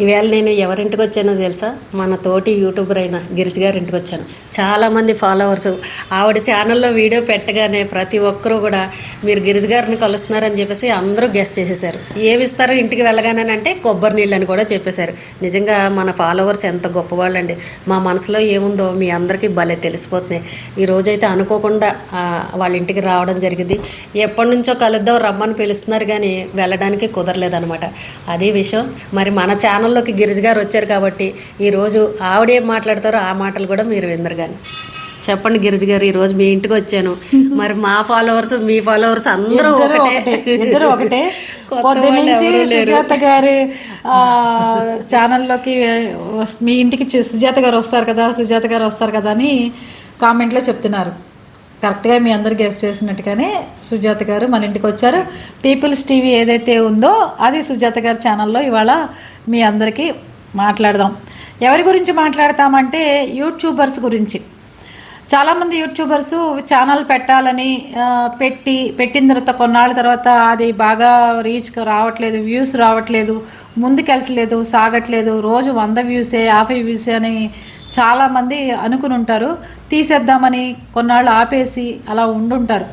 ఈవేళ నేను ఎవరింటికి వచ్చానో తెలుసా? మన తోటి యూట్యూబర్ అయిన గిరిజ గారి ఇంటికి వచ్చాను. చాలామంది ఫాలోవర్స్ ఆవిడ ఛానల్లో వీడియో పెట్టగానే ప్రతి ఒక్కరూ కూడా మీరు గిరిజ గారిని కలుస్తున్నారని చెప్పేసి అందరూ గెస్ట్ చేసేసారు. ఏమి ఇస్తారో ఇంటికి వెళ్ళగానే అంటే కొబ్బరి నీళ్ళు అని కూడా చెప్పేశారు. నిజంగా మన ఫాలోవర్స్ ఎంత గొప్పవాళ్ళండి. మా మనసులో ఏముందో మీ అందరికీ భలే తెలిసిపోతున్నాయి. ఈ రోజైతే అనుకోకుండా వాళ్ళ ఇంటికి రావడం జరిగింది. ఎప్పటి నుంచో కలుద్దాం రమ్మని పిలుస్తున్నారు కానీ వెళ్ళడానికి కుదరలేదనమాట. అదే విషయం. మరి మన ఛానల్లోకి గిరిజ గారు వచ్చారు కాబట్టి ఈరోజు ఆవిడేం మాట్లాడతారో ఆ మాటలు కూడా మీరు విందరు. కానీ చెప్పండి గిరిజ గారు, ఈరోజు మీ ఇంటికి వచ్చాను. మరి మా ఫాలోవర్స్ మీ ఫాలోవర్స్ అందరూ ఒకటే. పొద్దున్నుంచి సుజాత గారి ఛానల్లోకి మీ ఇంటికి సుజాత గారు వస్తారు కదా అని కామెంట్లో చెప్తున్నారు. కరెక్ట్గా మీ అందరు గెస్ట్ చేసినట్టుగానే సుజాత గారు మన ఇంటికి వచ్చారు. పీపుల్స్ టీవీ ఏదైతే ఉందో అది సుజాత గారి ఛానల్లో ఇవాళ మీ అందరికీ మాట్లాడదాం. ఎవరి గురించి మాట్లాడతామంటే యూట్యూబర్స్ గురించి. చాలామంది యూట్యూబర్స్ ఛానల్ పెట్టాలని పెట్టిన తర్వాత కొన్నాళ్ళ తర్వాత అది బాగా రీచ్ రావట్లేదు, వ్యూస్ రావట్లేదు, ముందుకెళ్ళట్లేదు, సాగట్లేదు, రోజు 100 వ్యూసే 50 వ్యూసే అని చాలామంది అనుకుని ఉంటారు. తీసేద్దామని కొన్నాళ్ళు ఆపేసి అలా ఉండుంటారు.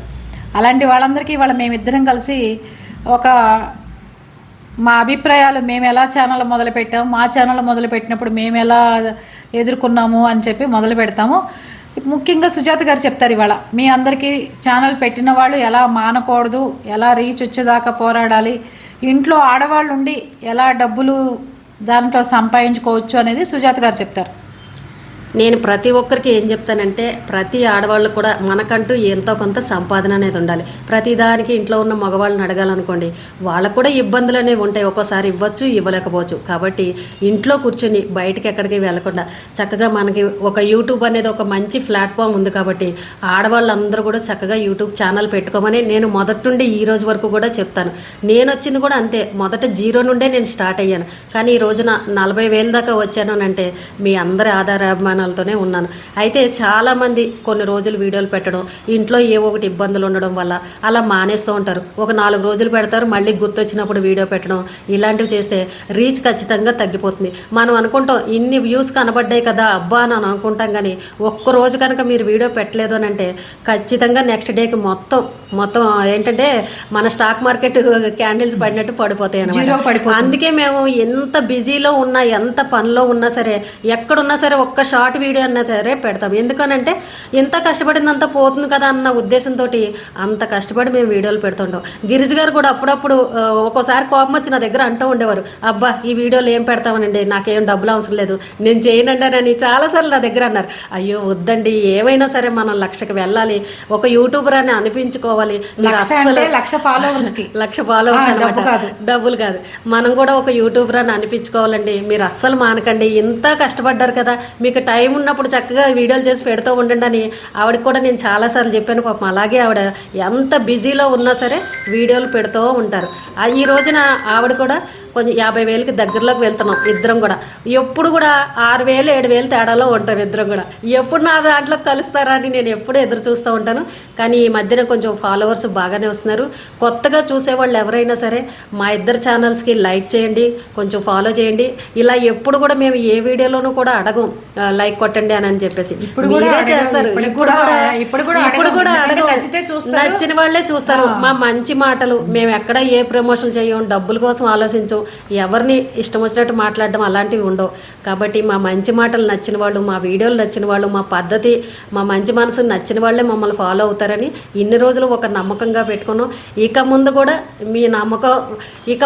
అలాంటి వాళ్ళందరికీ మేమిద్దరం కలిసి మా అభిప్రాయాలు, మేము ఎలా ఛానల్ మొదలుపెట్టాము, మా ఛానల్ మొదలుపెట్టినప్పుడు మేము ఎలా ఎదుర్కొన్నాము అని చెప్పి మొదలు పెడతాము. ముఖ్యంగా సుజాత గారు చెప్తారు ఇవాళ మీ అందరికీ. ఛానల్ పెట్టిన వాళ్ళు ఎలా మానకూడదు, ఎలా రీచ్ వచ్చేదాకా పోరాడాలి, ఇంట్లో ఆడవాళ్ళు ఉండి ఎలా డబ్బులు దాంట్లో సంపాదించుకోవచ్చు అనేది సుజాత గారు చెప్తారు. నేను ప్రతి ఒక్కరికి ఏం చెప్తానంటే, ప్రతి ఆడవాళ్ళు కూడా మనకంటూ ఎంతో కొంత సంపాదన అనేది ఉండాలి. ప్రతిదానికి ఇంట్లో ఉన్న మగవాళ్ళని అడగాలనుకోండి, వాళ్ళకు కూడా ఇబ్బందులు అనేవి ఉంటాయి. ఒక్కోసారి ఇవ్వచ్చు, ఇవ్వలేకపోవచ్చు. కాబట్టి ఇంట్లో కూర్చొని బయటికి ఎక్కడికి వెళ్ళకుండా చక్కగా మనకి ఒక యూట్యూబ్ అనేది ఒక మంచి ప్లాట్ఫామ్ ఉంది. కాబట్టి ఆడవాళ్ళందరూ కూడా చక్కగా యూట్యూబ్ ఛానల్ పెట్టుకోమని నేను మొదటి నుండి ఈ రోజు వరకు కూడా చెప్తాను. నేను వచ్చింది కూడా అంతే. మొదట 0 నుండే నేను స్టార్ట్ అయ్యాను. కానీ ఈ రోజున 40,000 దాకా వచ్చాను అంటే మీ అందరి ఆధారాభిమానం తోనే ఉన్నాను. అయితే చాలామంది కొన్ని రోజులు వీడియోలు పెట్టడం, ఇంట్లో ఏవో ఒకటి ఇబ్బందులు ఉండడం వల్ల అలా మానేస్తూ ఉంటారు. ఒక 4 రోజులు పెడతారు, మళ్ళీ గుర్తొచ్చినప్పుడు వీడియో పెట్టడం, ఇలాంటివి చేస్తే రీచ్ ఖచ్చితంగా తగ్గిపోతుంది. మనం అనుకుంటాం ఇన్ని వ్యూస్ కనబడ్డాయి కదా అబ్బా అని అనుకుంటాం. కానీ ఒక్కరోజు కనుక మీరు వీడియో పెట్టలేదు అని అంటే ఖచ్చితంగా నెక్స్ట్ డేకి మొత్తం ఏంటంటే మన స్టాక్ మార్కెట్ క్యాండిల్స్ పడినట్టు పడిపోతాయి అన్నమాట. అందుకే మేము ఎంత బిజీలో ఉన్నా, ఎంత పనిలో ఉన్నా సరే, ఎక్కడున్నా సరే ఒక్క షార్ట్ వీడియో అన్నా సరే పెడతాం. ఎందుకనంటే ఎంత కష్టపడిందంతా పోతుంది కదా అన్న ఉద్దేశంతో అంత కష్టపడి మేము వీడియోలు పెడుతుంటాం. గిరిజ గారు కూడా అప్పుడప్పుడు ఒక్కోసారి కోపం వచ్చి నా దగ్గర అంటూ ఉండేవారు, అబ్బా ఈ వీడియోలు ఏం పెడతామనండి, నాకేం డబ్బులు అవసరం లేదు, నేను చేయనండి అని చాలాసార్లు నా దగ్గర అన్నారు. అయ్యో వద్దండి, ఏమైనా సరే మనం 1,00,000కి వెళ్ళాలి, ఒక యూట్యూబర్ అని అనిపించుకోవాలి. 1,00,000 ఫాలోవర్స్ అనమాట, డబ్బులు కాదు. మనం కూడా ఒక యూట్యూబర్ అని అనిపించుకోవాలండి. మీరు అస్సలు మానకండి, ఇంత కష్టపడ్డారు కదా, మీకు టైం ఉన్నప్పుడు చక్కగా వీడియోలు చేసి పెడుతూ ఉండండి అని ఆవిడకి కూడా నేను చాలాసార్లు చెప్పాను. పాపం అలాగే ఆవిడ ఎంత బిజీలో ఉన్నా సరే వీడియోలు పెడుతూ ఉంటారు. ఈ రోజున ఆవిడ కూడా కొంచెం 50,000కి దగ్గరలోకి వెళ్తున్నాం ఇద్దరం కూడా. ఎప్పుడు కూడా 6,000 7,000 తేడాలో ఉంటాం ఇద్దరం కూడా. ఎప్పుడు నా దాంట్లో కలుస్తారా అని నేను ఎప్పుడు ఎదురు చూస్తూ ఉంటాను. కానీ ఈ మధ్యన కొంచెం ఫాలోవర్స్ బాగానే వస్తున్నారు. కొత్తగా చూసేవాళ్ళు ఎవరైనా సరే మా ఇద్దరు ఛానల్స్కి లైక్ చేయండి, కొంచెం ఫాలో చేయండి. ఇలా ఎప్పుడు కూడా మేము ఏ వీడియోలోనూ కూడా అడగం లైక్ కొట్టండి అని చెప్పేసి. మీరే చేస్తారు. ఇప్పుడు కూడా అడగం, నచ్చిన వాళ్ళే చూస్తారు. మా మంచి మాటలు మేము ఎక్కడ ఏ ప్రమోషన్ చేయం, డబ్బుల కోసం ఆలోచించం, ఎవరిని ఇష్టం వచ్చినట్టు మాట్లాడడం అలాంటివి ఉండవు. కాబట్టి మా మంచి మాటలు నచ్చిన వాళ్ళు, మా వీడియోలు నచ్చిన వాళ్ళు, మా పద్ధతి, మా మంచి మనసు నచ్చిన వాళ్ళే మమ్మల్ని ఫాలో అవుతారని ఇన్ని రోజులు ఒక నమ్మకంగా పెట్టుకున్నాం. ఇక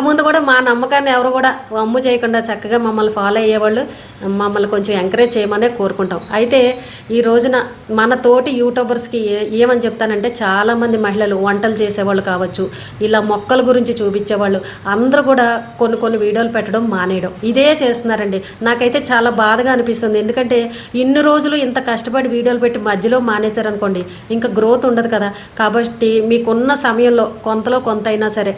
ముందు కూడా మా నమ్మకాన్ని ఎవరు కూడా వమ్ము చేయకుండా చక్కగా మమ్మల్ని ఫాలో అయ్యేవాళ్ళు మమ్మల్ని కొంచెం ఎంకరేజ్ చేయమనే కోరుకుంటాం. అయితే ఈ రోజున మన తోటి యూట్యూబర్స్కి ఏమని చెప్తానంటే, చాలామంది మహిళలు వంటలు చేసేవాళ్ళు కావచ్చు, ఇలా మొక్కల గురించి చూపించేవాళ్ళు అందరూ కూడా కొన్ని వీడియోలు పెట్టడం మానేయడం ఇదే చేస్తున్నారండి. నాకైతే చాలా బాధగా అనిపిస్తుంది. ఎందుకంటే ఇన్ని రోజులు ఇంత కష్టపడి వీడియోలు పెట్టి మధ్యలో మానేశారనుకోండి ఇంకా గ్రోత్ ఉండదు కదా. కాబట్టి మీకున్న సమయంలో కొంతలో కొంత అయినా సరే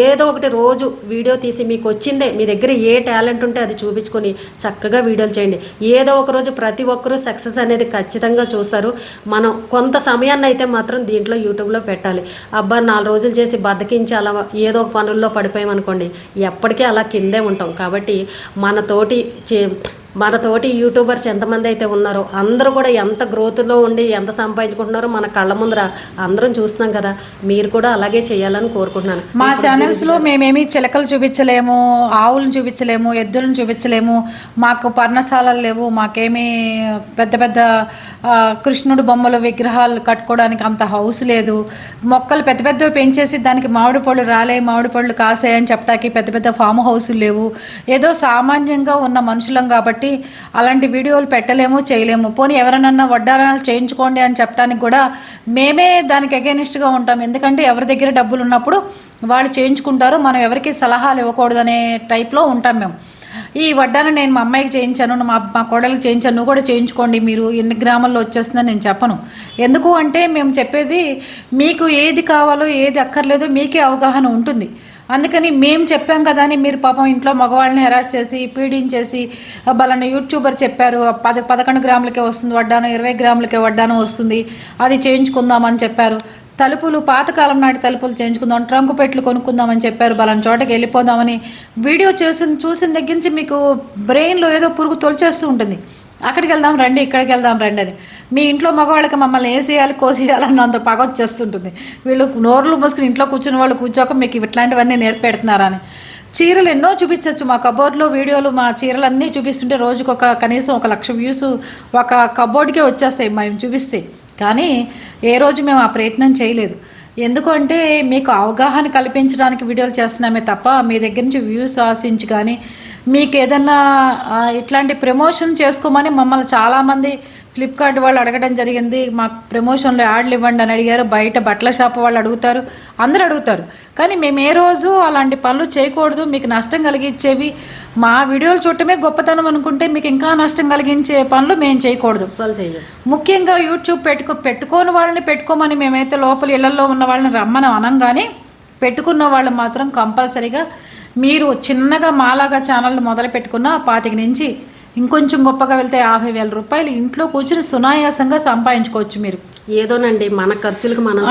ఏదో ఒకటి రోజు వీడియో తీసి మీకు వచ్చిందే, మీ దగ్గర ఏ టాలెంట్ ఉంటే అది చూపించుకొని చక్కగా వీడియోలు చేయండి. ఏదో ఒక రోజు ప్రతి ఒక్కరూ సక్సెస్ అనేది ఖచ్చితంగా చూస్తారు. మనం కొంత సమయాన్ని అయితే మాత్రం దీంట్లో యూట్యూబ్లో పెట్టాలి. అబ్బా 4 రోజులు చేసి బద్దకించి అలా ఏదో ఒక పనుల్లో పడిపోయామనుకోండి, ఎప్పటికీ అలా కిందే ఉంటాం. కాబట్టి మనతోటి యూట్యూబర్స్ ఎంతమంది అయితే ఉన్నారో అందరూ కూడా ఎంత గ్రోత్లో ఉండి ఎంత సంపాదించుకుంటున్నారో మన కళ్ళ ముందర అందరం చూస్తున్నాం కదా. మీరు కూడా అలాగే చేయాలని కోరుకుంటున్నాను. మా ఛానల్స్లో మేమేమి చిలకలు చూపించలేము, ఆవులను చూపించలేము, ఎద్దులను చూపించలేము, మాకు పర్ణశాలలు లేవు, మాకేమీ పెద్ద పెద్ద కృష్ణుడు బొమ్మల విగ్రహాలు కట్టుకోవడానికి అంత హౌస్ లేదు, మొక్కలు పెద్ద పెద్దవి పెంచేసి దానికి మామిడి పళ్ళు రాలే, మామిడి పళ్ళు కాసే అని చెప్పడానికి పెద్ద పెద్ద ఫామ్ హౌస్లు లేవు. ఏదో సామాన్యంగా ఉన్న మనుషులం కాబట్టి అలాంటి వీడియోలు పెట్టలేము, చేయలేము. పోనీ ఎవరైనా వడ్డారాలు చేయించుకోండి అని చెప్పడానికి కూడా మేమే దానికి అగెనిస్ట్గా ఉంటాం. ఎందుకంటే ఎవరి దగ్గర డబ్బులు ఉన్నప్పుడు వాళ్ళు చేయించుకుంటారు, మనం ఎవరికి సలహాలు ఇవ్వకూడదు అనే టైప్లో ఉంటాం మేము. ఈ వడ్డాన నేను మా అమ్మాయికి చేయించాను, మా కోడలికి చేయించాను, నువ్వు కూడా చేయించుకోండి, మీరు ఎన్ని గ్రామాల్లో వచ్చేస్తుందని నేను చెప్పను. ఎందుకు అంటే మేము చెప్పేది మీకు ఏది కావాలో ఏది అక్కర్లేదో మీకే అవగాహన ఉంటుంది. అందుకని మేము చెప్పాం కదా అని మీరు పాపం ఇంట్లో మగవాళ్ళని హెరాస్ చేసి పీడించేసి బలానా యూట్యూబర్ చెప్పారు 11 గ్రాములకే వస్తుంది వడ్డానం, 20 గ్రాములకే వడ్డానం వస్తుంది, అది చేయించుకుందామని చెప్పారు, తలుపులు పాతకాలం నాటి తలుపులు చేయించుకుందాం, ట్రంకు పెట్లు కొనుక్కుందామని చెప్పారు, బలానా చోటకి వెళ్ళిపోదామని వీడియో చూసిన దగ్గర నుంచి మీకు బ్రెయిన్లో ఏదో పురుగు తొలిచేస్తూ ఉంటుంది. అక్కడికి వెళ్దాం రండి, ఇక్కడికి వెళ్దాం రండి అని. మీ ఇంట్లో మగవాళ్ళకి మమ్మల్ని వేసేయాలి కోసేయాలన్నంత పగ వచ్చేస్తుంటుంది. వీళ్ళు నోర్లు మూసుకుని ఇంట్లో కూర్చుని వాళ్ళు కూర్చోక మీకు ఇట్లాంటివన్నీ నేర్పెడుతున్నారని. చీరలు ఎన్నో చూపించవచ్చు, మా కబోర్డ్లో వీడియోలు మా చీరలన్నీ చూపిస్తుంటే రోజుకు కనీసం 1 లక్ష వ్యూస్ ఒక కబోర్డ్కే వచ్చేస్తాయి మేము చూపిస్తే. కానీ ఏ రోజు మేము ఆ ప్రయత్నం చేయలేదు. ఎందుకంటే మీకు అవగాహన కల్పించడానికి వీడియోలు చేస్తున్నామే తప్ప మీ దగ్గర నుంచి వ్యూస్ ఆశించి కానీ మీకు ఏదన్నా ఇట్లాంటి ప్రమోషన్ చేసుకోమని మమ్మల్ని చాలామంది ఫ్లిప్కార్ట్ వాళ్ళు అడగడం జరిగింది. మాకు ప్రమోషన్లో యాడ్లు ఇవ్వండి అని అడిగారు, బయట బట్టల షాప్ వాళ్ళు అడుగుతారు, అందరూ అడుగుతారు. కానీ మేము ఏ రోజు అలాంటి పనులు చేయకూడదు. మీకు నష్టం కలిగించేవి మా వీడియోలు చూడటమే గొప్పతనం అనుకుంటే మీకు ఇంకా నష్టం కలిగించే పనులు మేము చేయకూడదు. అసలు చెయ్యం. ముఖ్యంగా యూట్యూబ్ పెట్టుకోని వాళ్ళని పెట్టుకోమని మేమైతే లోపల ఇళ్లలో ఉన్న వాళ్ళని రమ్మని అనంగానే పెట్టుకున్న వాళ్ళు మాత్రం కంపల్సరీగా మీరు చిన్నగా మాలాగా ఛానల్ మొదలు పెట్టుకున్న 25 నుంచి ఇంకొంచెం గొప్పగా వెళ్తే 50,000 రూపాయలు ఇంట్లో కూర్చుని సునాయాసంగా సంపాదించుకోవచ్చు. మీరు ఏదోనండి మన ఖర్చులకు మనం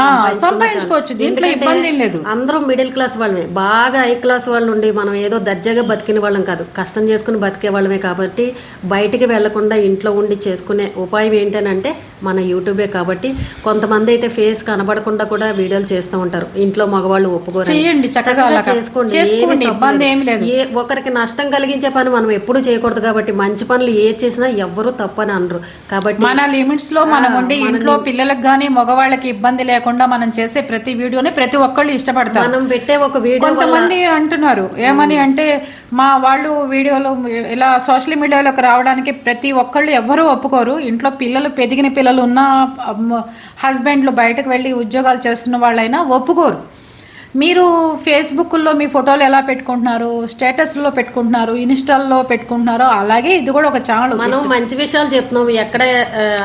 సంపాదించుకోవచ్చు, దీంట్లో ఇబ్బంది ఏం లేదు. అందరూ మిడిల్ క్లాస్ వాళ్ళమే, బాగా హై క్లాస్ వాళ్ళు ఉండి మనం ఏదో దర్జాగా బతికిన వాళ్ళం కాదు, కష్టం చేసుకుని బతికే వాళ్ళమే. కాబట్టి బయటికి వెళ్లకుండా ఇంట్లో ఉండి చేసుకునే ఉపాయం ఏంటంటే మన యూట్యూబే. కాబట్టి కొంతమంది అయితే ఫేస్ కనబడకుండా కూడా వీడియోలు చేస్తూ ఉంటారు, ఇంట్లో మగవాళ్ళు ఒప్పుకోరు. చేసుకోండి, ఇబ్బంది ఏమి లేదు. ఒకరికి నష్టం కలిగించే పని మనం ఎప్పుడు చేయకూడదు. కాబట్టి మంచి పనులు ఏ చేసినా ఎవ్వరూ తప్పని అనరు. కాబట్టి మన లిమిట్స్ లో మనం ఉండి ఇంట్లో పిల్లలకు గానీ మగవాళ్ళకి ఇబ్బంది లేకుండా మనం చేసే ప్రతి వీడియోని ప్రతి ఒక్కళ్ళు ఇష్టపడతారు. మనం పెట్టే ఒక వీడియో కొంతమంది అంటున్నారు ఏమని అంటే మా వాళ్ళు వీడియోలో ఇలా సోషల్ మీడియాలోకి రావడానికి ప్రతి ఒక్కళ్ళు ఎవ్వరూ ఒప్పుకోరు. ఇంట్లో పిల్లలు పెరిగిన పిల్లలు ఉన్న హస్బెండ్లు బయటకు వెళ్ళి ఉద్యోగాలు చేస్తున్న వాళ్ళైనా ఒప్పుకోరు. మీరు ఫేస్బుక్లో మీ ఫోటోలు ఎలా పెట్టుకుంటున్నారు, స్టేటస్లో పెట్టుకుంటున్నారు, ఇన్స్టాల్లో పెట్టుకుంటున్నారో అలాగే ఇది కూడా ఒక ఛానల్. మనం మంచి విషయాలు చెప్తున్నాం, ఎక్కడ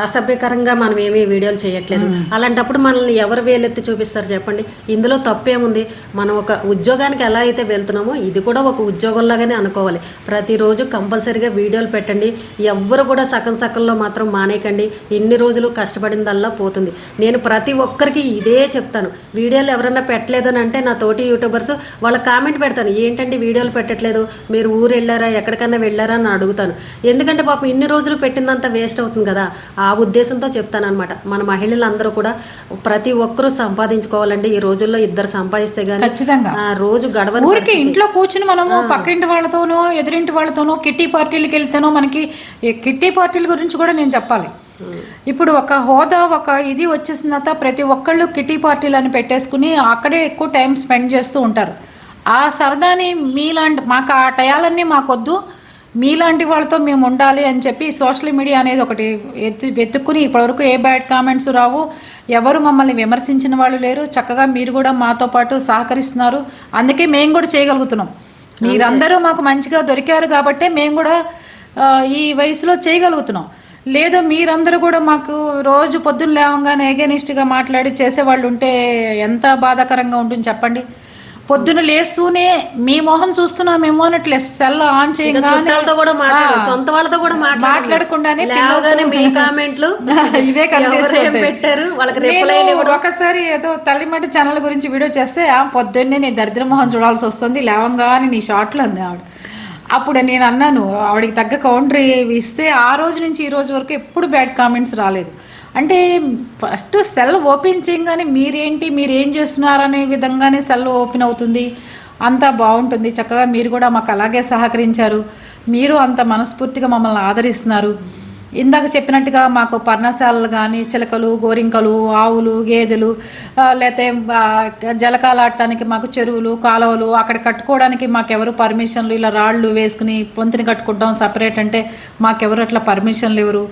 అసభ్యకరంగా మనం ఏమీ వీడియోలు చేయట్లేదు. అలాంటప్పుడు మనల్ని ఎవరు వేలెత్తి చూపిస్తారు చెప్పండి? ఇందులో తప్పేముంది? మనం ఒక ఉద్యోగానికి ఎలా అయితే వెళ్తున్నామో ఇది కూడా ఒక ఉద్యోగంలాగానే అనుకోవాలి. ప్రతిరోజు కంపల్సరీగా వీడియోలు పెట్టండి. ఎవ్వరు కూడా సగంలో మాత్రం మానేయకండి. ఇన్ని రోజులు కష్టపడిందల్లా పోతుంది. నేను ప్రతి ఒక్కరికి ఇదే చెప్తాను. వీడియోలు ఎవరన్నా పెట్టలేదని అంటే నా తోటి యూట్యూబర్స్ వాళ్ళ కామెంట్ పెడతాను, ఏంటంటే వీడియోలు పెట్టట్లేదు, మీరు ఊరు వెళ్ళారా, ఎక్కడికన్నా వెళ్ళారా అని అడుగుతాను. ఎందుకంటే పాపం ఇన్ని రోజులు పెట్టిందంతా వేస్ట్ అవుతుంది కదా, ఆ ఉద్దేశంతో చెప్తాను అనమాట. మన మహిళలందరూ కూడా ప్రతి ఒక్కరూ సంపాదించుకోవాలండి. ఈ రోజుల్లో ఇద్దరు సంపాదిస్తే గానీ ఖచ్చితంగా రోజు గడవని. ఊరికి ఇంట్లో కూర్చుని మనము పక్కింటి వాళ్ళతోనో ఎదురింటి వాళ్ళతోనో కిట్టి పార్టీలకు వెళ్తేనో మనకి కిట్టి పార్టీల గురించి కూడా నేను చెప్పాలి. ఇప్పుడు ఒక హోదా ఒక ఇది వచ్చేసిన తర్వాత ప్రతి ఒక్కళ్ళు కిటీ పార్టీలు అని పెట్టేసుకుని అక్కడే ఎక్కువ టైం స్పెండ్ చేస్తూ ఉంటారు. ఆ సరదాని మీలాంటి మాకు ఆ టయాలన్నీ మాకొద్దు, మీలాంటి వాళ్ళతో మేము ఉండాలి అని చెప్పి సోషల్ మీడియా అనేది ఒకటి వెతుక్కుని ఇప్పటివరకు ఏ బ్యాడ్ కామెంట్స్ రావు, ఎవరు మమ్మల్ని విమర్శించిన వాళ్ళు లేరు. చక్కగా మీరు కూడా మాతో పాటు సహకరిస్తున్నారు, అందుకే మేము కూడా చేయగలుగుతున్నాం. మీరందరూ మాకు మంచిగా దొరికారు కాబట్టే మేము కూడా ఈ వయసులో చేయగలుగుతున్నాం. లేదో మీరందరూ కూడా మాకు రోజు పొద్దున్న లేవగానే ఎగెనిస్ట్గా మాట్లాడి చేసేవాళ్ళు ఉంటే ఎంత బాధాకరంగా ఉంటుంది చెప్పండి. పొద్దున లేస్తూనే మీ మొహం చూస్తున్నామేమో అన్నట్లు సెల్ ఆన్ చుట్టాలతో కూడా మాట్లాడారు, సొంత వాళ్ళతో కూడా మాట్లాడకుండానే మీ కామెంట్లు ఇవే పెట్టారు వాళ్ళకి రిప్లై. ఒకసారి ఏదో తల్లిమట్టి ఛానల్ గురించి వీడియో చేస్తే పొద్దున్నే నీ దరిద్ర మొహం చూడాల్సి వస్తుంది లేవంగానే నీ షార్ట్లు అంది ఆవిడ. అప్పుడు నేను అన్నాను ఆవిడకి తగ్గ కౌంటర్ ఇస్తే ఆ రోజు నుంచి ఈ రోజు వరకు ఎప్పుడు బ్యాడ్ కామెంట్స్ రాలేదు. అంటే ఫస్ట్ సెల్ ఓపెన్ చేయగానే మీరేం చేస్తున్నారనే విధంగానే సెల్ ఓపెన్ అవుతుంది, అంతా బాగుంటుంది. చక్కగా మీరు కూడా మాకు అలాగే సహకరించారు, మీరు అంత మనస్ఫూర్తిగా మమ్మల్ని ఆదరిస్తున్నారు. ఇందాక చెప్పినట్టుగా మాకు పర్ణశాలలు కానీ చిలకలు గోరింకలు ఆవులు గేదెలు లేకపోతే జలకాలు ఆడటానికి మాకు చెరువులు కాలువలు అక్కడ కట్టుకోవడానికి మాకెవరు పర్మిషన్లు ఇలా రాళ్ళు వేసుకుని పొంతిని కట్టుకుంటాం సపరేట్ అంటే మాకెవరు అట్లా పర్మిషన్లు ఎవరు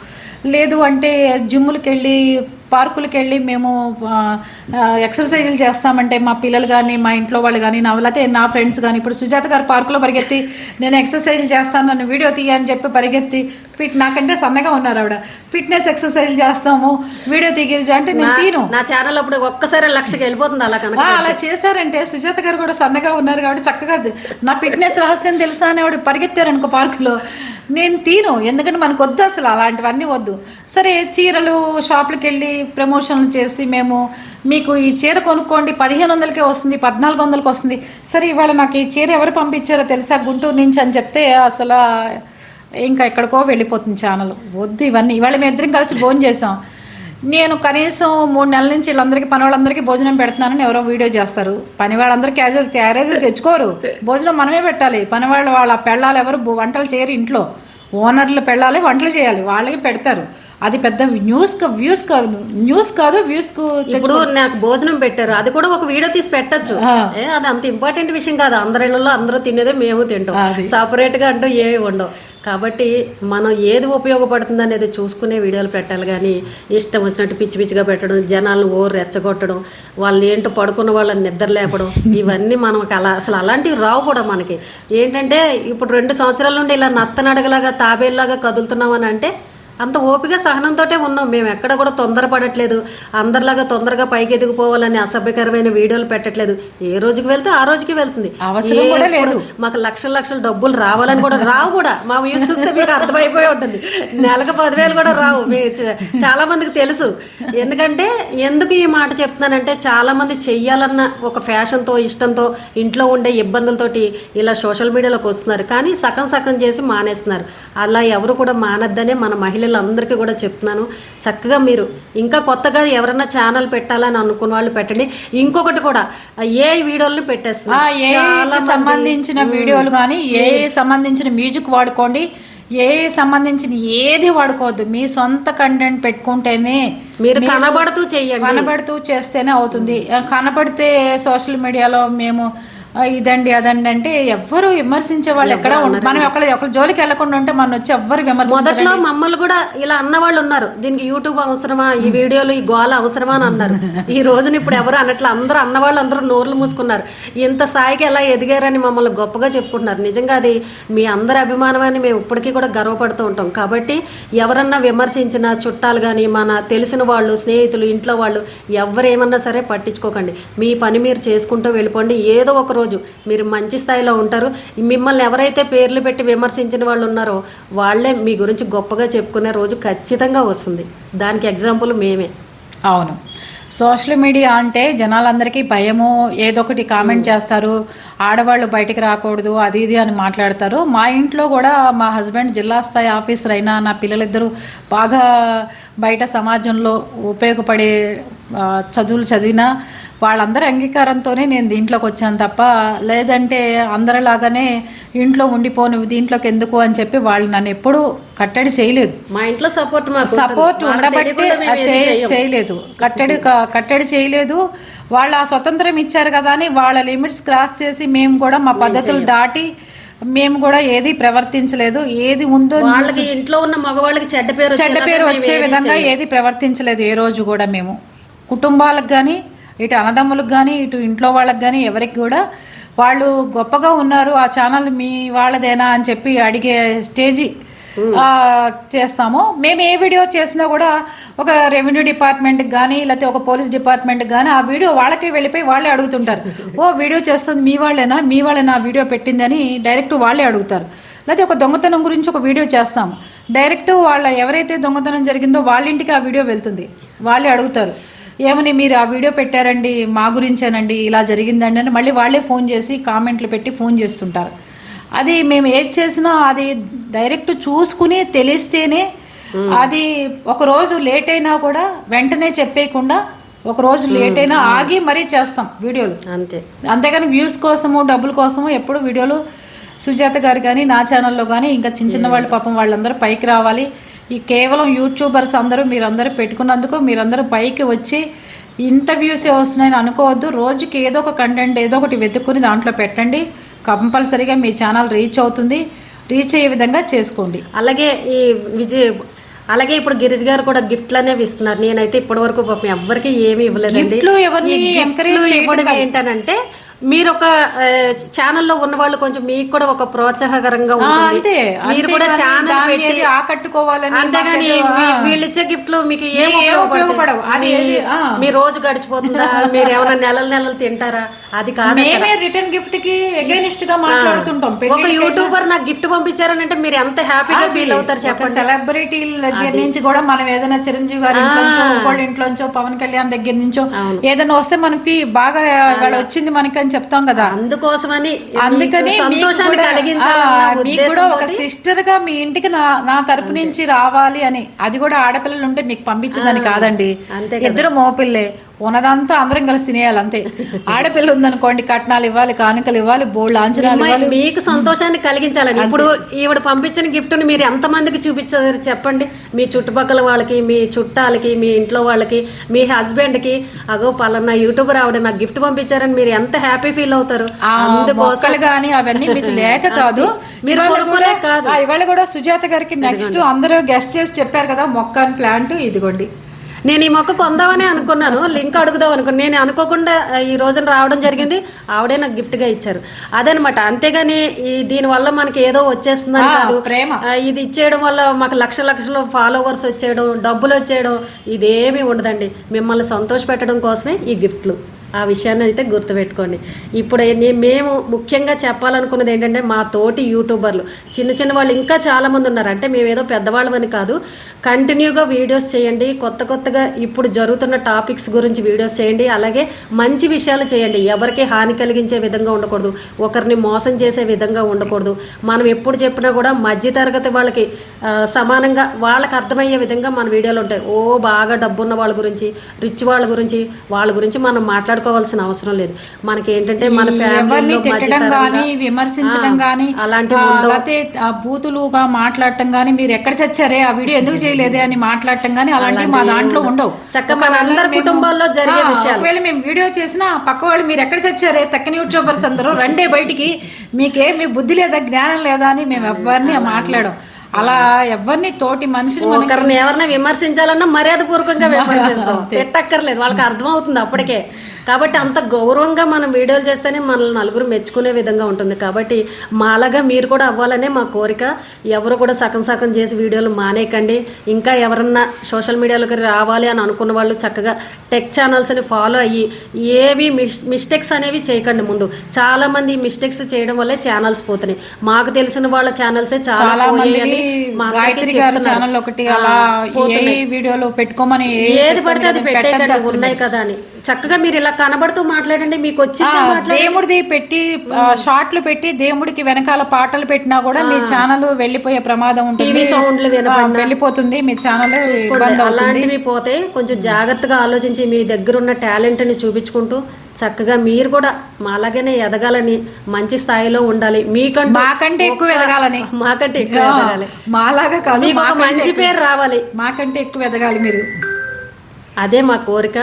లేదు. అంటే జిమ్ములకి వెళ్ళి పార్కులకి వెళ్ళి మేము ఎక్సర్సైజులు చేస్తామంటే మా పిల్లలు కానీ మా ఇంట్లో వాళ్ళు కానీ లేకపోతే నా ఫ్రెండ్స్ కానీ ఇప్పుడు సుజాత గారు పార్కులో పరిగెత్తి నేను ఎక్సర్సైజులు చేస్తాను నన్ను వీడియో తీయని చెప్పి పరిగెత్తి నాకంటే సన్నగా ఉన్నారు ఆవిడ ఫిట్నెస్ ఎక్సర్సైజులు చేస్తాము వీడియో తీగిరి అంటే నేను తీను. నా ఛానల్ అప్పుడు ఒక్కసారి 1,00,000 వెళ్ళిపోతుంది అలా చేశారంటే సుజాత గారు కూడా సన్నగా ఉన్నారు కాబట్టి చక్కగా నా ఫిట్నెస్ రహస్యం తెలుసా అని ఆవిడ పరిగెత్తారనుకో పార్కులో నేను తీను. ఎందుకంటే మనకు వద్దు అసలు అలాంటివన్నీ వద్దు. సరే చీరలు షాపులకు వెళ్ళి ప్రమోషన్లు చేసి మేము మీకు ఈ చీర కొనుక్కోండి 1,500కే వస్తుంది 1,400కి వస్తుంది. సరే ఇవాళ నాకు ఈ చీర ఎవరు పంపించారో తెలుసా గుంటూరు నుంచి అని చెప్తే అసలు ఇంకా ఎక్కడికో వెళ్ళిపోతుంది ఛానల్. వద్దు ఇవన్నీ. ఇవాళ మేము ఇద్దరం కలిసి భోజనం చేసాం. నేను కనీసం 3 నెలల నుంచి వీళ్ళందరికీ పని వాళ్ళందరికీ భోజనం పెడుతున్నానని ఎవరో వీడియో చేస్తారు. పని వాళ్ళందరూ క్యారేజీలు తెచ్చుకోరు, భోజనం మనమే పెట్టాలి. పని వాళ్ళ పెళ్ళాలి ఎవరు వంటలు చేయరు ఇంట్లో, ఓనర్లు పెళ్ళాలి వంటలు చేయాలి, వాళ్ళకి పెడతారు. అది పెద్ద వ్యూస్ కాదు వ్యూస్ కు. ఇప్పుడు నాకు భోజనం పెట్టారు అది కూడా ఒక వీడియో తీసి పెట్టచ్చు, అది అంత ఇంపార్టెంట్ విషయం కాదు. అందరిలో అందరూ తినేదే మేము తింటాం, సపరేట్ గా అంటూ ఏవి ఉండవు. కాబట్టి మనం ఏది ఉపయోగపడుతుంది అనేది చూసుకునే వీడియోలు పెట్టాలి కానీ ఇష్టం వచ్చినట్టు పిచ్చి పిచ్చిగా పెట్టడం, జనాలను రెచ్చగొట్టడం, వాళ్ళని ఏంటో పడుకున్న వాళ్ళని నిద్ర లేపడం, ఇవన్నీ మనకి అసలు అలాంటివి రావు కూడా. మనకి ఏంటంటే ఇప్పుడు 2 సంవత్సరాల నుండి ఇలా నత్తనడగలాగా తాబేల్లాగా కదులుతున్నామని అంటే అంత ఓపిక సహనంతో ఉన్నాం. మేము ఎక్కడ కూడా తొందరపడట్లేదు, అందరిలాగా తొందరగా పైకి ఎదిగిపోవాలని అసభ్యకరమైన వీడియోలు పెట్టట్లేదు. ఏ రోజుకి వెళ్తే ఆ రోజుకి వెళ్తుంది. మాకు లక్షల డబ్బులు రావాలని కూడా రావు కూడా. మా వ్యూస్ చూస్తే మీకు అర్థమైపోయి ఉంటుంది. నెలకు 10,000 కూడా రావు. చాలా మందికి తెలుసు. ఎందుకంటే ఎందుకు ఈ మాట చెప్తున్నానంటే చాలా మంది చెయ్యాలన్న ఒక ఫ్యాషన్తో ఇష్టంతో ఇంట్లో ఉండే ఇబ్బందులతోటి ఇలా సోషల్ మీడియాలోకి వస్తున్నారు. కానీ సగం చేసి మానేస్తున్నారు. అలా ఎవరు కూడా మానద్దనే మన మహిళలందరికీ కూడా చెప్తున్నాను. చక్కగా మీరు ఇంకా కొత్తగా ఎవరైనా ఛానల్ పెట్టాలని అనుకున్న వాళ్ళు పెట్టండి. ఇంకొకటి కూడా ఏ వీడియోలు పెట్టేస్తున్నారు, సంబంధించిన వీడియోలు కానీ ఏ సంబంధించిన మ్యూజిక్ వాడుకోండి, ఏ సంబంధించిన ఏది వాడుకోవద్దు. మీ సొంత కంటెంట్ పెట్టుకుంటేనే మీరు కనబడుతూ చేయండి, కనబడుతూ చేస్తేనే అవుతుంది. కనబడితే సోషల్ మీడియాలో మేము ఇదండి అదండి అంటే ఎవ్వరు విమర్శించే వాళ్ళు ఎక్కడ ఉండరు. మనం ఒకళ్ళ జోలికి వెళ్లకుండా ఉంటే మనం వచ్చి ఎవ్వరు విమర్శించరు. మొదట్లో మమ్మల్ని కూడా ఇలా అన్న వాళ్ళు ఉన్నారు, దీనికి యూట్యూబ్ అవసరమా, ఈ వీడియోలు ఈ గోల అవసరమా అని అన్నారు. ఈ రోజున ఇప్పుడు ఎవరు అన్నట్లు అందరూ అన్నవాళ్ళు అందరూ నోర్లు మూసుకున్నారు. ఇంత స్థాయికి ఎలా ఎదిగారని మమ్మల్ని గొప్పగా చెప్పుకుంటున్నారు. నిజంగా అది మీ అందరి అభిమానమని మేము ఇప్పటికీ కూడా గర్వపడుతూ ఉంటాం. కాబట్టి ఎవరన్నా విమర్శించిన చుట్టాలు కానీ మన తెలిసిన వాళ్ళు స్నేహితులు ఇంట్లో వాళ్ళు ఎవరేమన్నా సరే పట్టించుకోకండి. మీ పని మీరు చేసుకుంటూ వెళ్ళిపోండి. ఏదో ఒక రోజు మీరు మంచి స్థాయిలో ఉంటారు. మిమ్మల్ని ఎవరైతే పేర్లు పెట్టి విమర్శించిన వాళ్ళు ఉన్నారో వాళ్ళే మీ గురించి గొప్పగా చెప్పుకునే రోజు ఖచ్చితంగా వస్తుంది. దానికి ఎగ్జాంపుల్ మేమే. అవును, సోషల్ మీడియా అంటే జనాలందరికీ భయము, ఏదో ఒకటి కామెంట్ చేస్తారు, ఆడవాళ్ళు బయటికి రాకూడదు అది ఇది అని మాట్లాడతారు. మా ఇంట్లో కూడా మా హస్బెండ్ జిల్లా స్థాయి ఆఫీసర్ అయినా నా పిల్లలిద్దరూ బాగా బయట సమాజంలో ఉపయోగపడే చదువులు చదివినా వాళ్ళందరి అంగీకారంతోనే నేను దీంట్లోకి వచ్చాను తప్ప లేదంటే అందరిలాగానే ఇంట్లో ఉండిపోను దీంట్లోకి ఎందుకు అని చెప్పి వాళ్ళు నన్ను ఎప్పుడూ కట్టడి చేయలేదు. మా ఇంట్లో సపోర్ట్ ఉండబట్టి చేయలేదు, కట్టడి చేయలేదు. వాళ్ళు ఆ స్వతంత్రం ఇచ్చారు కదా అని వాళ్ళ లిమిట్స్ క్రాస్ చేసి మేము కూడా మా పద్ధతులు దాటి మేము కూడా ఏది ప్రవర్తించలేదు. ఏది ఉందో వాళ్ళకి ఇంట్లో ఉన్న మగవాళ్ళకి చెడ్డ పేరు వచ్చే విధంగా ఏది ప్రవర్తించలేదు ఏ రోజు కూడా. మేము కుటుంబాలకు కానీ ఇటు అన్నదమ్ములకు కానీ ఇటు ఇంట్లో వాళ్ళకి కానీ ఎవరికి కూడా వాళ్ళు గొప్పగా ఉన్నారు, ఆ ఛానల్ మీ వాళ్ళదేనా అని చెప్పి అడిగే స్టేజీ చేస్తాము. మేము ఏ వీడియో చేసినా కూడా ఒక రెవెన్యూ డిపార్ట్మెంట్కి కానీ లేకపోతే ఒక పోలీస్ డిపార్ట్మెంట్కి కానీ ఆ వీడియో వాళ్ళకే వెళ్ళిపోయి వాళ్ళే అడుగుతుంటారు. ఓ వీడియో చేస్తుంది మీ వాళ్ళేనా వీడియో పెట్టిందని డైరెక్ట్ వాళ్ళే అడుగుతారు. లేకపోతే ఒక దొంగతనం గురించి ఒక వీడియో చేస్తాము, డైరెక్ట్ వాళ్ళ ఎవరైతే దొంగతనం జరిగిందో వాళ్ళ ఇంటికి ఆ వీడియో వెళ్తుంది, వాళ్ళే అడుగుతారు ఏమని మీరు ఆ వీడియో పెట్టారండి మా గురించేనండి ఇలా జరిగిందండి అని మళ్ళీ వాళ్ళే ఫోన్ చేసి కామెంట్లు పెట్టి ఫోన్ చేస్తుంటారు. అది మేము ఏది చేసినా అది డైరెక్ట్ చూసుకుని తెలిస్తేనే, అది ఒక రోజు లేట్ అయినా కూడా వెంటనే చెప్పేయకుండా ఒక రోజు లేట్ అయినా ఆగి మరీ చేస్తాం వీడియోలు అంతే. అంతేగాని వ్యూస్ కోసము డబ్బుల కోసము ఎప్పుడు వీడియోలు సుజాత గారు కానీ నా ఛానల్లో కానీ ఇంకా చిన్న వాళ్ళు పాపం వాళ్ళందరూ పైకి రావాలి. ఈ కేవలం యూట్యూబర్స్ అందరూ మీరందరూ పెట్టుకున్నందుకు మీరందరూ పైకి వచ్చి ఇంత వ్యూసే వస్తున్నాయని అనుకోవద్దు. రోజుకి ఏదో ఒక కంటెంట్ ఏదో ఒకటి వెతుక్కుని దాంట్లో పెట్టండి, కంపల్సరీగా మీ ఛానల్ రీచ్ అవుతుంది. రీచ్ అయ్యే విధంగా చేసుకోండి. అలాగే అలాగే ఇప్పుడు గిరిజ్ గారు కూడా గిఫ్ట్లు అనేవి ఇస్తున్నారు. నేనైతే ఇప్పటి వరకు పాపం ఎవరికి ఏమి ఇవ్వలేదండి. ఇవ్వడం ఏంటనంటే మీరు ఒక ఛానల్లో ఉన్న వాళ్ళు కొంచెం మీకు కూడా ఒక ప్రోత్సాహకరంగా ఉంటుంది. మీరు కూడా ఛానల్ పెట్టి ఆకట్టుకోవాలని, అంతేగాని వీళ్ళు ఇచ్చే గిఫ్ట్లు మీకు ఏం ఉపయోగపడవు. అది మీ రోజు గడిచిపోతుందా, మీరు ఏమైనా నెలలు తింటారా, అది కాదు. మేమే రిటర్న్ గిఫ్ట్ కి అగైనిస్ట్ గా మాట్లాడుతుంటాం. ఒక యూట్యూబర్ నాకు గిఫ్ట్ పంపించారనంటే మీరు ఎంత హ్యాపీగా ఫీల్ అవుతారు చెప్పండి. సెలబ్రిటీల దగ్గర నుంచి కూడా మనం ఏదైనా చిరంజీవి గారి ఇంట్లోంచో ఇంకోటి ఇంట్లోంచో పవన్ కళ్యాణ్ దగ్గర నుంచో ఏదైనా వస్తే మనకి బాగా వచ్చింది మనకి చెప్తాం కదా. అందుకని సంతోషాన్ని కలిగించాలి కూడా ఒక సిస్టర్ గా మీ ఇంటికి నా తరపు నుంచి రావాలి అని. అది కూడా ఆడపిల్లలు ఉంటే మీకు పంపించిందని కాదండి, ఇద్దరు మోపిల్లే ఉన్నదంతా అందరం కలిసి తినేయాలి అంతే. ఆడపిల్ల ఉందనుకోండి కట్నాలు ఇవ్వాలి, కానుకలు ఇవ్వాలి, బోల్డ్ ఆంచనాలు ఇవ్వాలి, మీకు సంతోషాన్ని కలిగించాలని. ఇప్పుడు ఈవిడ పంపించిన గిఫ్ట్ ని మీరు ఎంత మందికి చూపించారు చెప్పండి. మీ చుట్టుపక్కల వాళ్ళకి, మీ చుట్టాలకి, మీ ఇంట్లో వాళ్ళకి, మీ హస్బెండ్ కి, అగో పలానా యూట్యూబర్ ఆవిడ నాకు గిఫ్ట్ పంపించారని మీరు ఎంత హ్యాపీ ఫీల్ అవుతారు. అందుకోసం గానీ అవన్నీ మీకు లేక కాదు, మీరు కాదు. ఇవాళ కూడా సుజాత గారికి నెక్స్ట్ అందరూ గెస్ట్ చేసి చెప్పారు కదా మొక్క ప్లాంట్, ఇదిగోండి. నేను ఈ మొక్క కొందామని అనుకున్నాను, లింక్ అడుగుదాం అనుకున్నాను. నేను అనుకోకుండా ఈ రోజున రావడం జరిగింది, ఆవిడే నాకు గిఫ్ట్ గా ఇచ్చారు. అదనమాట. అంతేగాని దీని వల్ల మనకి ఏదో వచ్చేస్తుందని కాదు. ప్రేమ ఇది ఇచ్చేయడం వల్ల మాకు లక్షల ఫాలోవర్స్ వచ్చేయడం, డబ్బులు వచ్చేయడం ఇదేమీ ఉండదండి. మిమ్మల్ని సంతోష పెట్టడం కోసమే ఈ గిఫ్ట్లు. ఆ విషయాన్ని అయితే గుర్తుపెట్టుకోండి. ఇప్పుడు మేము ముఖ్యంగా చెప్పాలనుకున్నది ఏంటంటే మా తోటి యూట్యూబర్లు చిన్న వాళ్ళు ఇంకా చాలా మంది ఉన్నారు. అంటే మేమేదో పెద్దవాళ్ళమని కాదు, కంటిన్యూగా వీడియోస్ చేయండి. కొత్తగా ఇప్పుడు జరుగుతున్న టాపిక్స్ గురించి వీడియోస్ చేయండి. అలాగే మంచి విషయాలు చేయండి. ఎవరికి హాని కలిగించే విధంగా ఉండకూడదు, ఒకరిని మోసం చేసే విధంగా ఉండకూడదు. మనం ఎప్పుడు చెప్పినా కూడా మధ్యతరగతి వాళ్ళకి సమానంగా వాళ్ళకి అర్థమయ్యే విధంగా మన వీడియోలు ఉంటాయి. బాగా డబ్బున్న వాళ్ళ గురించి, రిచ్ వాళ్ళ గురించి మనం మాట్లాడుకోవాల్సిన అవసరం లేదు. మనకి ఏంటంటే మన ఫ్యామిలీ విమర్శించడం కానీ అలాంటి బూతులుగా మాట్లాడటం కానీ, మీరు ఎక్కడ చచ్చారే ఆ వీడియో ఎందుకు చేయలేదే అని మాట్లాడటం కానీ అలాంటివి మా దాంట్లో ఉండవు. చక్కగా అందరి కుటుంబాల్లో జరిగే విషయాలు. ఒకవేళ మేము వీడియో చేసినా పక్క వాళ్ళు మీరు ఎక్కడ చచ్చారే తక్కని యూట్యూబర్స్ అందరూ రండే బయటికి, మీ బుద్ధి లేదా జ్ఞానం లేదా అని మేము ఎవరిని మాట్లాడం. అలా ఎవరిని తోటి మనిషిని ఒకరిని ఎవరిని విమర్శించాలన్నా మర్యాద పూర్వకంగా విమర్శిస్తాం, పెట్టక్కర్లేదు. వాళ్ళకి అర్థం అవుతుంది అప్పటికే. కాబట్టి అంత గౌరవంగా మనం వీడియోలు చేస్తేనే మనల్ని నలుగురు మెచ్చుకునే విధంగా ఉంటుంది. కాబట్టి మాలాగా మీరు కూడా అవ్వాలనే మా కోరిక. ఎవరు కూడా సగం చేసి వీడియోలు మానేయకండి. ఇంకా ఎవరన్నా సోషల్ మీడియాలోకి రావాలి అని అనుకున్న వాళ్ళు చక్కగా టెక్ ఛానల్స్ని ఫాలో అయ్యి ఏవి మిస్టేక్స్ అనేవి చేయకండి. ముందు చాలా మంది మిస్టేక్స్ చేయడం వల్లే ఛానల్స్ పోతున్నాయి. మాకు తెలిసిన వాళ్ళ ఛానల్సే చాలా వీడియోలో పెట్టుకోమని ఏది పడితే అది పెట్టేయండి, ఉన్నాయి కదా అని. చక్కగా మీరు ఇలా కనబడుతూ మాట్లాడండి. మీకు వచ్చి దేవుడిది పెట్టి షార్ట్లు పెట్టి దేవుడికి వెనకాల పాటలు పెట్టినా కూడా మీ ఛానల్ వెళ్ళిపోయే ప్రమాదం ఉంటుంది. సౌండ్లు వెళ్ళిపోతుంది మీ ఛానల్. అలాంటివి పోతే కొంచెం జాగ్రత్తగా ఆలోచించి మీ దగ్గర ఉన్న టాలెంట్ ని చూపించుకుంటూ చక్కగా మీరు కూడా మాలాగానే ఎదగాలని, మంచి స్థాయిలో ఉండాలి. మాకంటే ఎక్కువ ఎదగాలని, మాకంటే ఎక్కువ ఎదగాలి. మాలాగా కాదు, మంచి పేరు రావాలి. మాకంటే ఎక్కువ ఎదగాలి మీరు. అదే మా కోరిక.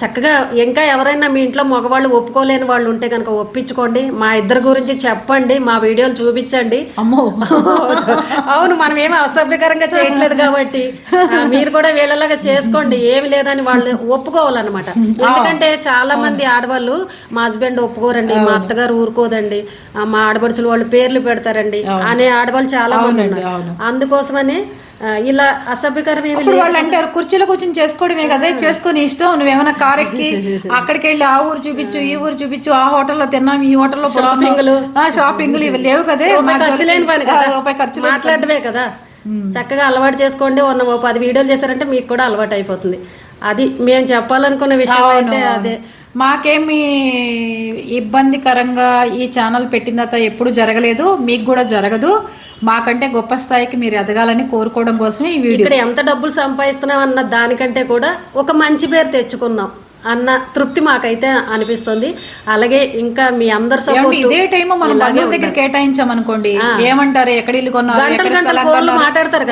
చక్కగా ఇంకా ఎవరైనా మీ ఇంట్లో మగవాళ్ళు ఒప్పుకోలేని వాళ్ళు ఉంటే కనుక ఒప్పించుకోండి, మా ఇద్దరి గురించి చెప్పండి, మా వీడియోలు చూపించండి. అమ్మో అవును, మనం ఏమి అసభ్యకరంగా చేయట్లేదు కాబట్టి మీరు కూడా వీళ్ళలాగా చేసుకోండి, ఏమి లేదని వాళ్ళు ఒప్పుకోవాలన్నమాట. ఎందుకంటే చాలా మంది ఆడవాళ్ళు మా హస్బెండ్ ఒప్పుకోరండి, మా అత్తగారు ఊరుకోదండి, మా ఆడపడుచులు వాళ్ళు పేర్లు పెడతారండి అనే ఆడవాళ్ళు చాలా మంది ఉన్నారు. అందుకోసమని ఇలా అసభ్యకరం ఏమి ఇప్పుడు వాళ్ళు అంటారు కుర్చీలో కూర్చొని చేసుకోవడమే కదా, చేసుకుని ఇష్టం, నువ్వేమైనా కారెక్కి అక్కడికి వెళ్ళి ఆ ఊరు చూపించు, ఈ ఊరు చూపించు, ఆ హోటల్లో తిన్నాం, ఈ హోటల్లో షాపింగ్లు ఇవి లేవు కదా, రూపాయి ఖర్చు మాట్లాడమే కదా. చక్కగా అలవాటు చేసుకోండి. 10 వీడియోలు చేశారంటే మీకు కూడా అలవాటు అయిపోతుంది. అది మేము చెప్పాలనుకున్న విషయం అయితే అదే. మాకేమి ఇబ్బందికరంగా ఈ ఛానల్ పెట్టిన తర్వాత ఎప్పుడు జరగలేదు, మీకు కూడా జరగదు. మాకంటే గొప్ప స్థాయికి మీరు ఎదగాలని కోరుకోవడం కోసమే ఈ వీడియో. ఇక్కడ ఎంత డబ్బులు సంపాదిస్తున్నాం అన్న దానికంటే కూడా ఒక మంచి పేరు తెచ్చుకున్నాం అన్న తృప్తి మాకైతే అనిపిస్తుంది. అలాగే ఇంకా మీ అందరు సపోర్ట్ ఇదే టైం మనం బంధువుల దగ్గర కేటాయించామనుకోండి, ఏమంటారు ఎక్కడ ఇల్లు కొన్నారు,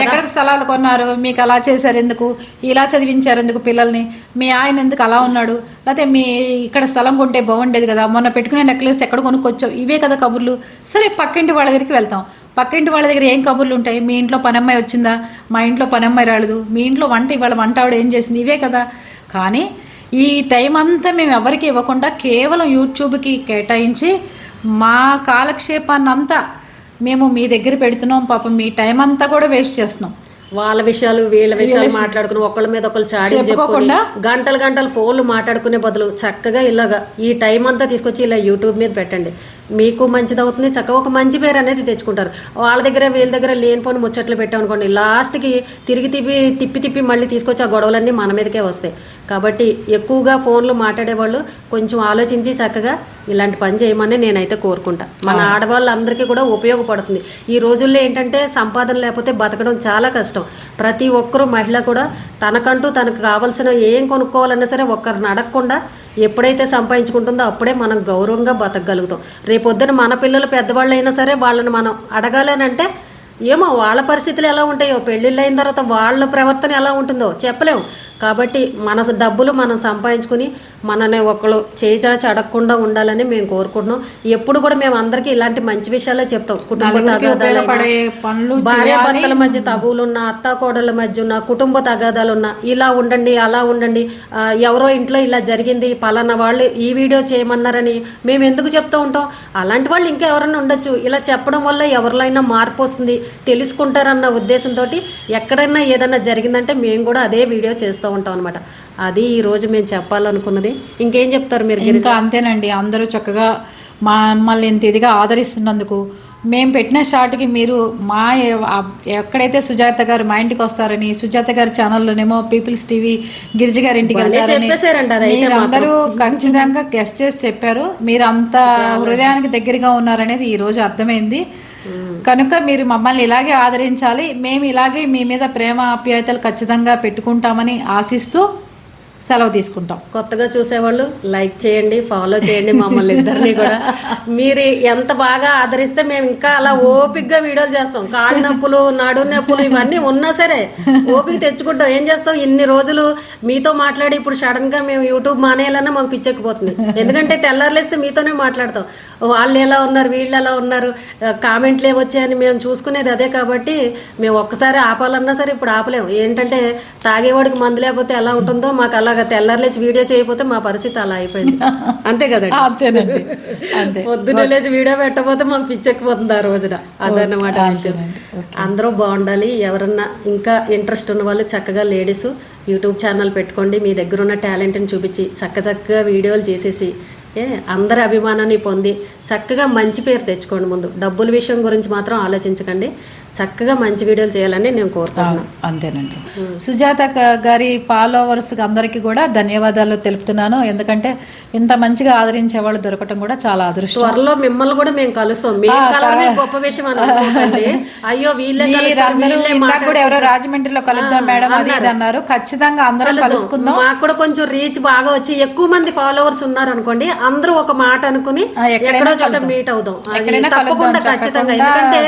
ఎక్కడ స్థలాలు కొన్నారు, మీకు అలా చేశారు ఎందుకు, ఇలా చదివించారు ఎందుకు పిల్లల్ని, మీ ఆయన ఎందుకు అలా ఉన్నాడు, లేకపోతే మీ ఇక్కడ స్థలం కొంటే బాగుండేది కదా, మొన్న పెట్టుకునే నెక్లెస్ ఎక్కడ కొనుక్కొచ్చావు, ఇవే కదా కబుర్లు. సరే పక్కింటి వాళ్ళ దగ్గరికి వెళ్తాం, పక్కింటి వాళ్ళ దగ్గర ఏం కబుర్లు ఉంటాయి, మీ ఇంట్లో పనమ్మాయి వచ్చిందా, మా ఇంట్లో పనమ్మాయి రాలేదు, మీ ఇంట్లో ఇవాళ వంట ఆవిడ ఏం చేసింది, ఇవే కదా. కానీ ఈ టైం అంతా మేము ఎవరికి ఇవ్వకుండా కేవలం యూట్యూబ్కి కేటాయించి మా కాలక్షేపాన్ని అంతా మేము మీ దగ్గర పెడుతున్నాం. పాపం మీ టైం అంతా కూడా వేస్ట్ చేస్తున్నాం. వాళ్ళ విషయాలు వీళ్ళ విషయాలు మాట్లాడుకుని ఒకళ్ళ మీద ఒకళ్ళు చాడీ చెప్పుకొని గంటలు ఫోన్లు మాట్లాడుకునే బదులు చక్కగా ఇలాగా ఈ టైం అంతా తీసుకొచ్చి ఇలా యూట్యూబ్ మీద పెట్టండి, మీకు మంచిది అవుతుంది. చక్కగా ఒక మంచి పేరు అనేది తెచ్చుకుంటారు. వాళ్ళ దగ్గర వీళ్ళ దగ్గర లేనిపోని ముచ్చట్లు పెట్టామనుకోండి, లాస్ట్కి తిరిగి తిప్పి మళ్ళీ తీసుకొచ్చి ఆ గొడవలన్నీ మన మీదకే వస్తాయి. కాబట్టి ఎక్కువగా ఫోన్లు మాట్లాడేవాళ్ళు కొంచెం ఆలోచించి చక్కగా ఇలాంటి పని చేయమని నేనైతే కోరుకుంటా. మన ఆడవాళ్ళందరికీ కూడా ఉపయోగపడుతుంది. ఈ రోజుల్లో ఏంటంటే సంపాదన లేకపోతే బతకడం చాలా కష్టం. ప్రతి ఒక్కరూ మహిళ కూడా తనకంటూ తనకు కావాల్సిన ఏం కొనుక్కోవాలన్నా సరే ఒక్కరిని అడగకుండా ఎప్పుడైతే సంపాదించుకుంటుందో అప్పుడే మనం గౌరవంగా బతకగలుగుతాం. రేపొద్దున మన పిల్లలు పెద్దవాళ్ళు అయినా సరే వాళ్ళని మనం అడగాలనంటే ఏమో వాళ్ళ పరిస్థితులు ఎలా ఉంటాయో, పెళ్ళిళ్ళు అయిన తర్వాత వాళ్ళ ప్రవర్తన ఎలా ఉంటుందో చెప్పలేము. కాబట్టి మన డబ్బులు మనం సంపాదించుకుని మనని ఒకళ్ళు చేజాచి అడగకుండా ఉండాలని మేము కోరుకుంటున్నాం. ఎప్పుడు కూడా మేము అందరికీ ఇలాంటి మంచి విషయాలే చెప్తాం. కుటుంబ తగాదాలు, భార్య భర్తల మధ్య తగులున్నా, అత్త కోడళ్ళ మధ్య ఉన్న కుటుంబ తగాదాలున్నా ఇలా ఉండండి, అలా ఉండండి, ఎవరో ఇంట్లో ఇలా జరిగింది, పలానా వాళ్ళు ఈ వీడియో చేయమన్నారని మేము ఎందుకు చెప్తూ ఉంటాం. అలాంటి వాళ్ళు ఇంకా ఎవరైనా ఉండొచ్చు. ఇలా చెప్పడం వల్ల ఎవరిలో మార్పు వస్తుంది, తెలుసుకుంటారన్న ఉద్దేశంతో ఎక్కడైనా ఏదైనా జరిగిందంటే మేము కూడా అదే వీడియో చేస్తూ ఉంటాం అనమాట. అది ఈ రోజు మేము చెప్పాలనుకున్నది. ఇంకేం చెప్తారు మీరు? ఇంకా అంతేనండి, అందరూ చక్కగా మమ్మల్ని ఇంత ఇదిగా ఆదరిస్తున్నందుకు, మేము పెట్టిన షార్ట్కి మీరు ఎక్కడైతే సుజాత గారు మా ఇంటికి వస్తారని, సుజాత గారి ఛానల్లోనేమో పీపుల్స్ టీవీ గిరిజ గారి ఇంటికి వెళ్తారని అందరూ ఖచ్చితంగా గెస్ట్ చేసి చెప్పారు. మీరు అంత హృదయానికి దగ్గరగా ఉన్నారనేది ఈ రోజు అర్థమైంది. కనుక మీరు మమ్మల్ని ఇలాగే ఆదరించాలి, మేము ఇలాగే మీ మీద ప్రేమ ఆప్యాయతలు ఖచ్చితంగా పెట్టుకుంటామని ఆశిస్తూ సెలవు తీసుకుంటాం. కొత్తగా చూసేవాళ్ళు లైక్ చేయండి, ఫాలో చేయండి మమ్మల్ని ఇద్దరిని కూడా. మీరు ఎంత బాగా ఆదరిస్తే మేము ఇంకా అలా ఓపిక్గా వీడియోలు చేస్తాం. కాళ్ళ నొప్పులు, నడు నొప్పులు ఇవన్నీ ఉన్నా సరే ఓపిక తెచ్చుకుంటాం. ఏం చేస్తాం, ఇన్ని రోజులు మీతో మాట్లాడి ఇప్పుడు సడన్ గా మేము యూట్యూబ్ మానేయాలన్నా మాకు పిచ్చెక్కిపోతుంది. ఎందుకంటే తెల్లారులేస్తే మీతోనే మాట్లాడతాం. వాళ్ళు ఎలా ఉన్నారు, వీళ్ళు ఎలా ఉన్నారు, కామెంట్లు ఏమొచ్చాయని మేము చూసుకునేది అదే. కాబట్టి మేము ఒక్కసారి ఆపాలన్నా సరే ఇప్పుడు ఆపలేము. ఏంటంటే తాగేవాడికి మందు లేకపోతే ఎలా ఉంటుందో మాకు అలాగా తెల్లారులేసి వీడియో చేయకపోతే మా పరిస్థితి అలా అయిపోయింది. అంతే కదండి. అంతేనండి, పొద్దున్నే లేచి వీడియో పెట్టకపోతే మాకు పిచ్చెక్కిపోతుంది ఆ రోజున. అదన్నమాట విషయం. అందరూ బాగుండాలి. ఎవరన్నా ఇంకా ఇంట్రెస్ట్ ఉన్న వాళ్ళు చక్కగా లేడీస్ యూట్యూబ్ ఛానల్ పెట్టుకోండి. మీ దగ్గర ఉన్న టాలెంట్ని చూపించి చక్కగా వీడియోలు చేసేసి అందరి అభిమానాన్ని పొంది చక్కగా మంచి పేరు తెచ్చుకోండి. ముందు డబ్బుల విషయం గురించి మాత్రం ఆలోచించకండి. చక్కగా మంచి వీడియోలు చేయాలని నేను కోరుతున్నాను. అంతేనండి. సుజాత గారి ఫాలోవర్స్ అందరికీ కూడా ధన్యవాదాలు తెలుపుతున్నాను. ఎందుకంటే ఇంత మంచిగా ఆదరించే వాళ్ళు దొరకటం కూడా చాలా అదృష్టం. త్వరలో మిమ్మల్ని కూడా మేము కలుస్తాం. గొప్ప విషయం అనుకోకండి. అయ్యో వీళ్ళే కూడా ఎవరో రాజమండ్రిలో కలుద్దాం మేడం అది ఇది అన్నారు. ఖచ్చితంగా అందరం కలుసుకుందాం. మాకు కూడా కొంచెం రీచ్ బాగా వచ్చి ఎక్కువ మంది ఫాలోవర్స్ ఉన్నారు అనుకోండి, అందరూ ఒక మాట అనుకుని ఎక్కడో చోట మీట్ అవుదాం. తప్పకుండా ఖచ్చితంగా. ఎందుకంటే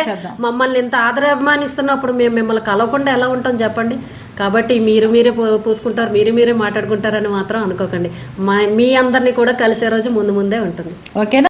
మమ్మల్ని ఇంత అభిమానిస్తున్నప్పుడు మేము మిమ్మల్ని కలవకుండా ఎలా ఉంటాం చెప్పండి. కాబట్టి మీరే పూసుకుంటారు, మీరే మాట్లాడుకుంటారని మాత్రం అనుకోకండి. మీ అందరినీ కూడా కలిసే రోజు ముందే ఉంటుంది. ఓకేనా?